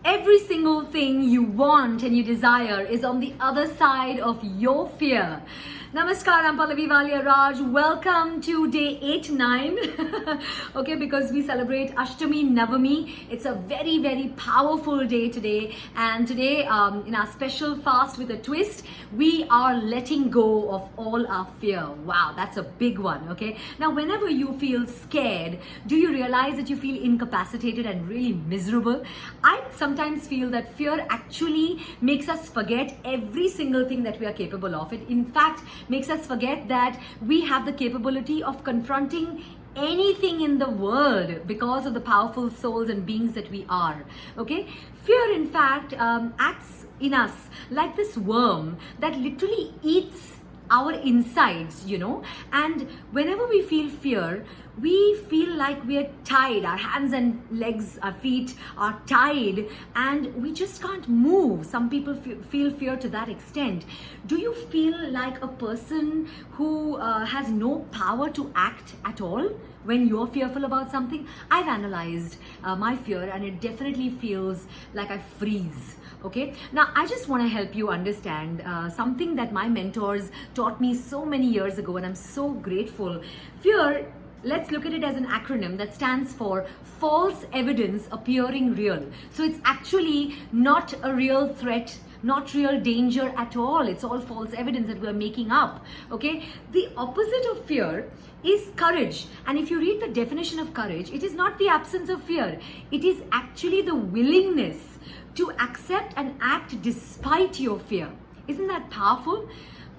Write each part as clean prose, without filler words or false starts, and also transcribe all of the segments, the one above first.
Every single thing you want and you desire is on the other side of your fear. Namaskar, I'm Pallavi Valia Raj. Welcome to day 8-9. Okay, because we celebrate Ashtami Navami. It's a very, very powerful day today. And today, in our special fast with a twist, we are letting go of all our fear. Wow, that's a big one, okay? Now, whenever you feel scared, do you realize that you feel incapacitated and really miserable? I sometimes feel that fear actually makes us forget every single thing that we are capable of. It, in fact, makes us forget that we have the capability of confronting anything in the world because of the powerful souls and beings that we are. Okay, fear in fact acts in us like this worm that literally eats our insides, you know. And whenever we feel fear, we feel like we are tied. Our hands and legs, our feet are tied, and we just can't move. Some people feel fear to that extent. Do you feel like a person who has no power to act at all when you're fearful about something? I've analyzed my fear, and it definitely feels like I freeze. Okay, now I just want to help you understand something that my mentors taught me so many years ago, and I'm so grateful. Fear, let's look at it as an acronym that stands for false evidence appearing real. So it's actually not a real threat, not real danger at all. It's all false evidence that we're making up. Okay, the opposite of fear is courage. And if you read the definition of courage, it is not the absence of fear. It is actually the willingness to accept and act despite your fear. Isn't that powerful?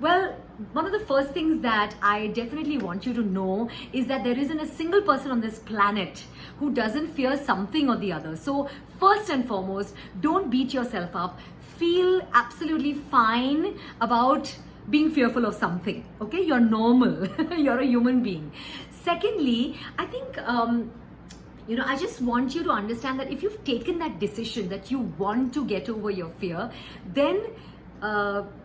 Well, one of the first things that I definitely want you to know is that there isn't a single person on this planet who doesn't fear something or the other. So first and foremost, don't beat yourself up. Feel absolutely fine about being fearful of something. Okay, you're normal. You're a human being. Secondly, I think I just want you to understand that if you've taken that decision that you want to get over your fear, then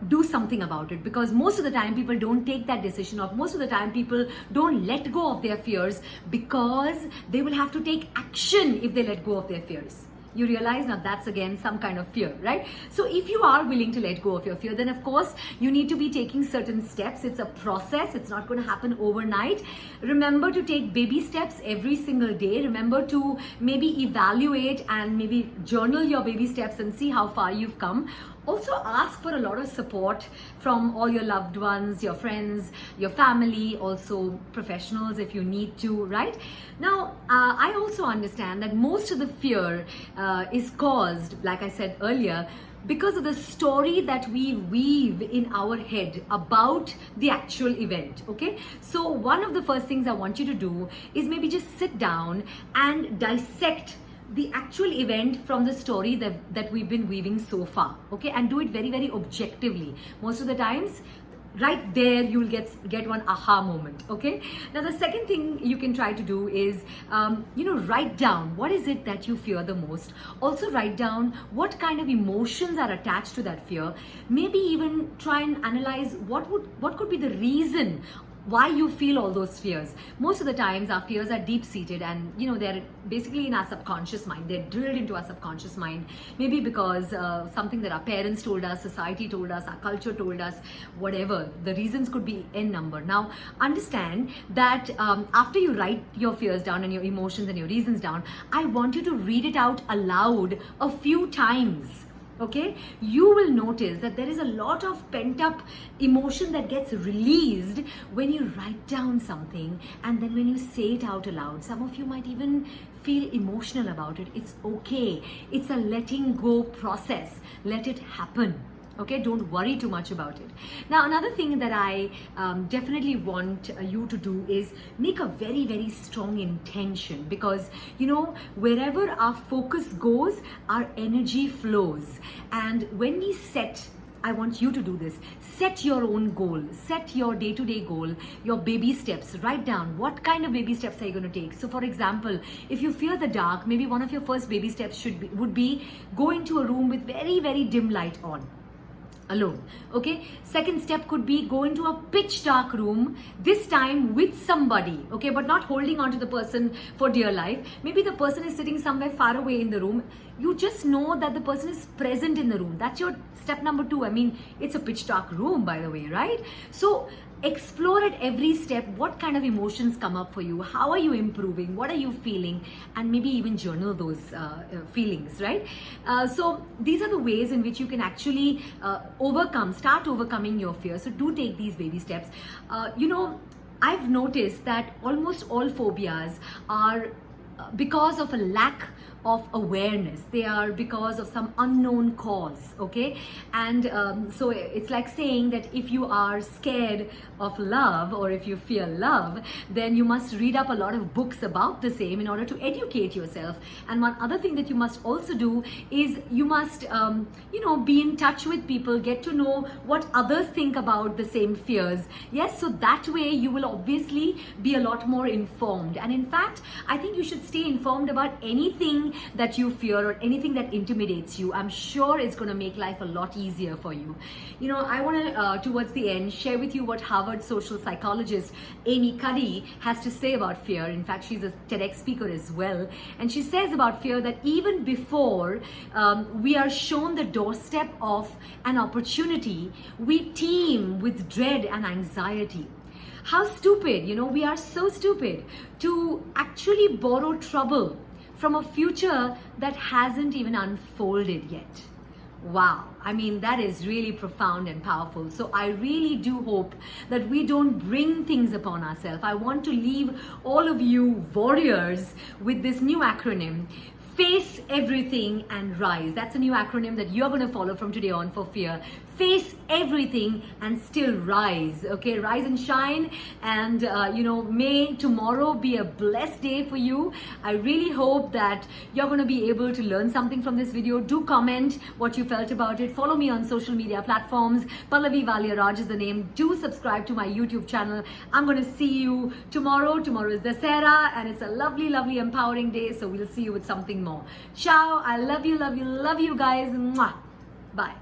do something about it. Because most of the time people don't take that decision, or most of the time people don't let go of their fears because they will have to take action if they let go of their fears. You realize now that's again some kind of fear, right? So if you are willing to let go of your fear, then of course you need to be taking certain steps. It's a process. It's not going to happen overnight. Remember to take baby steps every single day. Remember to maybe evaluate and maybe journal your baby steps and see how far you've come. Also ask for a lot of support from all your loved ones, your friends, your family, also professionals if you need to, right? Now, I also understand that most of the fear is caused, like I said earlier, because of the story that we weave in our head about the actual event, okay? So one of the first things I want you to do is maybe just sit down and dissect the actual event from the story that we've been weaving so far, okay? And do it very, very objectively. Most of the times, right there, you'll get one aha moment, okay? Now, the second thing you can try to do is, write down what is it that you fear the most. Also, write down what kind of emotions are attached to that fear. Maybe even try and analyze what could be the reason why you feel all those fears. Most of the times our fears are deep-seated, and they're basically in our subconscious mind. They're drilled into our subconscious mind, maybe because something that our parents told us, society told us, our culture told us, whatever. The reasons could be n number. Now understand that after you write your fears down and your emotions and your reasons down, I want you to read it out aloud a few times. Okay, you will notice that there is a lot of pent-up emotion that gets released when you write down something, and then when you say it out aloud. Some of you might even feel emotional about it. It's okay. It's a letting go process. Let it happen. Okay, don't worry too much about it. Now, another thing that I definitely want you to do is make a very, very strong intention, because wherever our focus goes, our energy flows. And when we set, I want you to do this. Set your own goal. Set your day-to-day goal, your baby steps. Write down what kind of baby steps are you going to take. So for example, if you fear the dark, maybe one of your first baby steps would be go into a room with very, very dim light on. alone. Okay, second step could be go into a pitch dark room, this time with somebody, okay, but not holding on to the person for dear life. Maybe the person is sitting somewhere far away in the room. You just know that the person is present in the room. That's your step number 2. I mean, it's a pitch dark room, by the way, right? So explore at every step what kind of emotions come up for you, how are you improving, what are you feeling, and maybe even journal those feelings, right? So these are the ways in which you can actually start overcoming your fear. So do take these baby steps. I've noticed that almost all phobias are because of a lack of awareness. They are because of some unknown cause, okay? And so it's like saying that if you are scared of love, or if you fear love, then you must read up a lot of books about the same in order to educate yourself. And one other thing that you must also do is you must be in touch with people, get to know what others think about the same fears. Yes, so that way you will obviously be a lot more informed. And in fact, I think you should stay informed about anything that you fear or anything that intimidates you. I'm sure it's going to make life a lot easier for you. I want to, towards the end, share with you what Harvard social psychologist Amy Cuddy has to say about fear. In fact, she's a TEDx speaker as well. And she says about fear that even before we are shown the doorstep of an opportunity, we teem with dread and anxiety. How stupid, we are so stupid to actually borrow trouble from a future that hasn't even unfolded yet. Wow, I mean, that is really profound and powerful. So I really do hope that we don't bring things upon ourselves. I want to leave all of you warriors with this new acronym: Face everything and rise. That's a new acronym that you're going to follow from today on for fear. Face everything and still rise. Okay, rise and shine. And may tomorrow be a blessed day for you. I really hope that you're going to be able to learn something from this video. Do comment what you felt about it. Follow me on social media platforms. Pallavi Valia Raj is the name. Do subscribe to my YouTube channel. I'm going to see you tomorrow. Tomorrow is Dasera, and it's a lovely, lovely, empowering day. So we'll see you with something more. Ciao. I love you, love you, love you guys. Mwah. Bye.